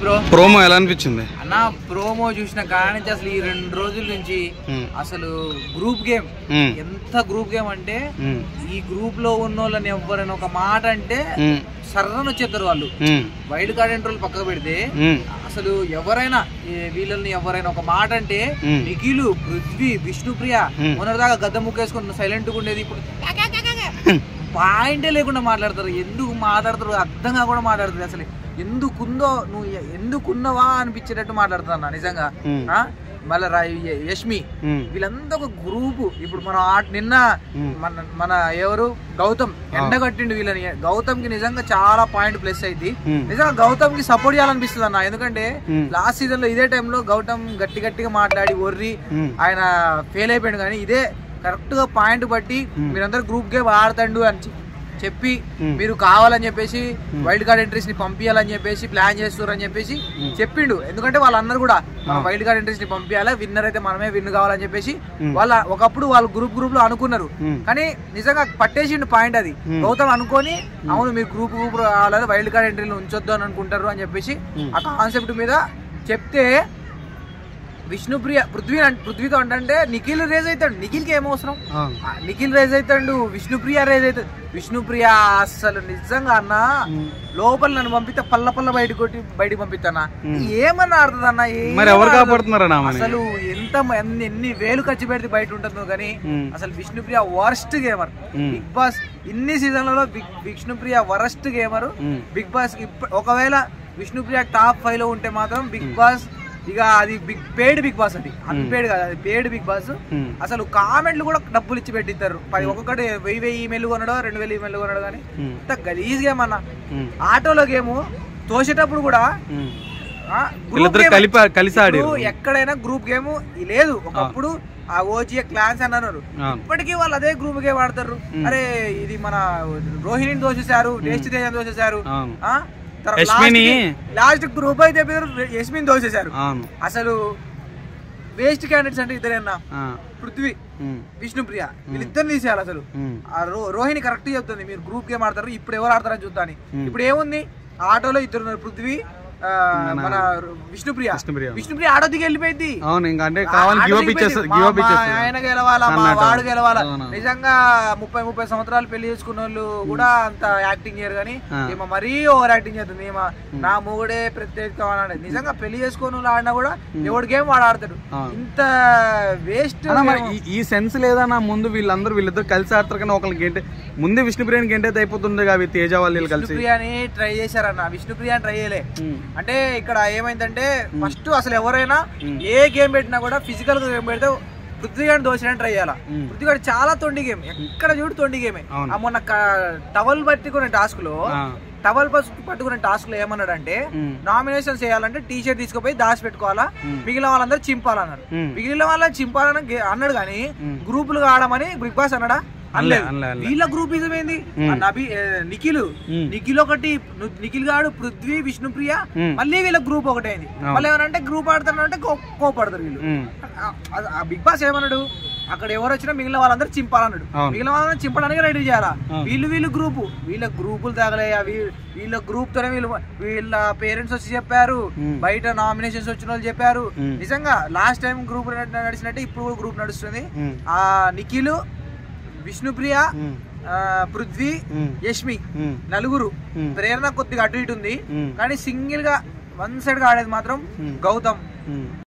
Promo ఎలా అనిపించింది అన్న? ప్రోమో చూసిన కానించి అసలు ఈ 2 రోజుల నుంచి అసలు గ్రూప్ గేమ్, ఎంత గ్రూప్ గేమ్ అంటే ఈ గ్రూప్ లో ఉన్న వాళ్ళని ఎవరైనా ఒక మాట అంటే సర్రను వచ్చేస్తారు వాళ్ళు. వైల్డ్ కార్డ్ ఎంట్రోల్ పక్కకు పెడితే అసలు ఎవరైనా వీళ్ళని ఎవరైనా ఒక మాట అంటే నిఖిల్, పృథ్వీ, విష్ణుప్రియ మొన్నటిదాకా గద్ద ముక్కేసుకుని సైలెంట్ గా ఉండేది, ఇప్పుడు పాయింటే లేకుండా మాట్లాడతారు. ఎందుకు మాట్లాడతారు అర్థం కాకుండా మాట్లాడతారు. అసలు ఎందుకుందో, నువ్వు ఎందుకున్నావా అనిపించేటట్టు మాట్లాడుతున్నా నిజంగా. మళ్ళా యష్మి, వీళ్ళంతా ఒక గ్రూపు. ఇప్పుడు మనం నిన్న మన ఎవరు గౌతమ్ ఎండగట్టిండు వీళ్ళని. గౌతమ్ కి నిజంగా చాలా పాయింట్ ప్లస్ అయింది. నిజంగా గౌతమ్ కి సపోర్ట్ చేయాలనిపిస్తుంది అన్న. ఎందుకంటే లాస్ట్ సీజన్ లో ఇదే టైంలో గౌతమ్ గట్టిగా మాట్లాడి ఒర్రి ఆయన ఫెయిల్ అయిపోయాడు. కానీ ఇదే కరెక్ట్ గా పాయింట్ బట్టి మీరందరూ గ్రూప్ గేమ్ ఆడతాడు అని చెప్పి మీరు కావాలని చెప్పేసి వైల్డ్ కార్డ్ ఎంట్రీస్ ని పంపించాలని చెప్పేసి ప్లాన్ చేస్తారని చెప్పేసి చెప్పిండు. ఎందుకంటే వాళ్ళందరూ కూడా మనం వైల్డ్ కార్డ్ ఎంట్రీస్ ని పంపించాలి, విన్నర్ అయితే మనమే విన్ కావాలని చెప్పేసి ఒకప్పుడు వాళ్ళు గ్రూప్ లో అనుకున్నారు. కానీ నిజంగా పట్టేసిండు పాయింట్ అది. గౌతమ్ అనుకొని అవును మీరు గ్రూప్ రావాలి, వైల్డ్ కార్డ్ ఎంట్రీలు ఉంచొద్దు అని అనుకుంటారు అని చెప్పేసి ఆ కాన్సెప్ట్ మీద చెప్తే విష్ణుప్రియ పృథ్వీతో అంటే నిఖిల్ రేజ్ అవుతాడు. నిఖిల్ కి ఏమవసరం? నిఖిల్ రేజ్ అవుతాడు, విష్ణుప్రియ రేజ్ అవుతాడు. విష్ణుప్రియ అసలు నిజంగా అన్న లోపల నన్ను పంపితే పల్ల బయటికి పంపిస్తానా? ఏమన్నా ఆడుతుంది అన్న? ఎవరు కాపాడుతున్నారా? అసలు ఎన్ని వేలు ఖర్చు పెడితే బయట ఉంటుందో కానీ అసలు Vishnupriya worst gamer. Bigg Boss ఇన్ని సీజన్లలో Vishnupriya worst gamer. Bigg Boss ఒకవేళ విష్ణుప్రియ టాప్ 5 లో ఉంటే మాత్రం బిగ్ బాస్ ఇక అది పేడ్ బిగ్ బాస్, అది అన్పేడ్ కాదు, అది పేడ్ బిగ్ బాస్. అసలు కామెంట్లు కూడా డబ్బులు ఇచ్చి పెట్టిస్తారు. ఒక్కొక్కటి 1000 ఈమెయిల్ కొనడో 2000 ఈమెయిల్ కొనడో కానీ ఇంత గలీజ్ గేమ్ అన్న. ఆటోలో గేమ్ తోసేటప్పుడు కూడా ఎక్కడైనా గ్రూప్ గేమ్ లేదు. ఒకప్పుడు ఆ ఓజీ క్లాన్స్ అన్నారు, ఇప్పటికీ వాళ్ళు అదే గ్రూప్ గేమ్ ఆడతారు. అరే ఇది మన రోహిణిని దోసేశారు, టేస్ట్ తేజని దోసేశారు, లాస్ట్ గ్రూప్ అయితే యస్మిన్ దోసేశారు. అసలు వేస్ట్ క్యాండిడేట్స్ అంటే ఇద్దరేనా, పృథ్వీ, విష్ణుప్రియ, వీళ్ళిద్దరిని తీసేయాలి. అసలు రోహిణి కరెక్ట్ చెప్తుంది మీరు గ్రూప్ గేమ్ ఆడతారు, ఇప్పుడు ఎవరు ఆడతారని చూద్దాని. ఇప్పుడు ఏముంది, ఆటోలో ఇద్దరు ఉన్నారు, పృథ్వీ మన విష్ణుప్రియ ఆటో దిగి వెళ్ళిపోయింది. ఆయన గెలవాలా, మా వాడు గెలవాలా. నిజంగా 30 సంవత్సరాలు పెళ్లి చేసుకున్న వాళ్ళు కూడా అంత యాక్టింగ్ చేయరు. కానీ ఏమో మరీ ఓవర్ యాక్టింగ్ చేస్తుంది. ఏమో నా మొగుడే ప్రత్యేకం అని. నిజంగా పెళ్లి చేసుకుని వాళ్ళు ఆడినా కూడా ఎవడు గేమ్ వాడు ఆడతాడు. ఇంత వేస్ట్ ఈ సెన్స్ లేదా? నా ముందు వీళ్ళిద్దరు కలిసి ఆడతారు కానీ ఒకరికి ఏంటి ముందే విష్ణుప్రియని గెంటైతే అయిపోతుంది. అవి తేజ వాళ్ళు కలిసి విష్ణుప్రియని ట్రై చేశారన్న. విష్ణుప్రియని ట్రై చేయలే. అంటే ఇక్కడ ఏమైందంటే ఫస్ట్ అసలు ఎవరైనా ఏ గేమ్ పెట్టినా కూడా ఫిజికల్ గా గేమ్ పెడితే పృథ్వీ గారిని దోషాన్ని ట్రై చేయాలా. పృథ్వీ గారు చాలా తొండి గేమ్, ఎక్కడ చూడు తొండి గేమే. మొన్న టవల్ పట్టుకునే టాస్క్ లో పట్టుకునే టాస్క్ లో ఏమన్నాడంటే నామినేషన్ చేయాలంటే టీ షర్ట్ తీసుకుపోయి దాచి పెట్టుకోవాలా, మిగిలిన వాళ్ళందరూ చింపాలన్నారు. మిగిలిన వాళ్ళని చింపాలని అన్నాడు కానీ గ్రూపులుగా ఆడమని బిగ్ బాస్ అన్నాడా? వీళ్ళ గ్రూప్ ఇదేమైంది? నిఖిల్ ఒకటి, నిఖిల్ గాడు, పృథ్వీ, విష్ణుప్రియ, మళ్ళీ వీళ్ళ గ్రూప్ ఒకటి అయింది. మళ్ళీ ఏమనంటే గ్రూప్ ఆడతారంటే కోపడతారు వీళ్ళు. బిగ్ బాస్ ఏమన్నాడు, అక్కడ ఎవరు వచ్చినా మిగిలిన వాళ్ళందరూ చింపాలన్నాడు. మిగిలిన వాళ్ళని చింపడానికి రెడీ చేయాలా. వీళ్ళ గ్రూపులు తగలయ్యా. వీళ్ళ గ్రూప్ తోనే వీళ్ళ పేరెంట్స్ వచ్చి చెప్పారు, బయట నామినేషన్స్ వచ్చిన వాళ్ళు చెప్పారు. నిజంగా లాస్ట్ టైం గ్రూప్ నడిచినట్టే ఇప్పుడు కూడా గ్రూప్ నడుస్తుంది. ఆ నిఖిల్, విష్ణుప్రియ, పృథ్వీ, యష్మి నలుగురు. ప్రేరణ కొద్దిగా అటు ఇటు ఉంది కానీ సింగిల్ గా వన్ సైడ్ గా ఆడేది మాత్రం గౌతమ్.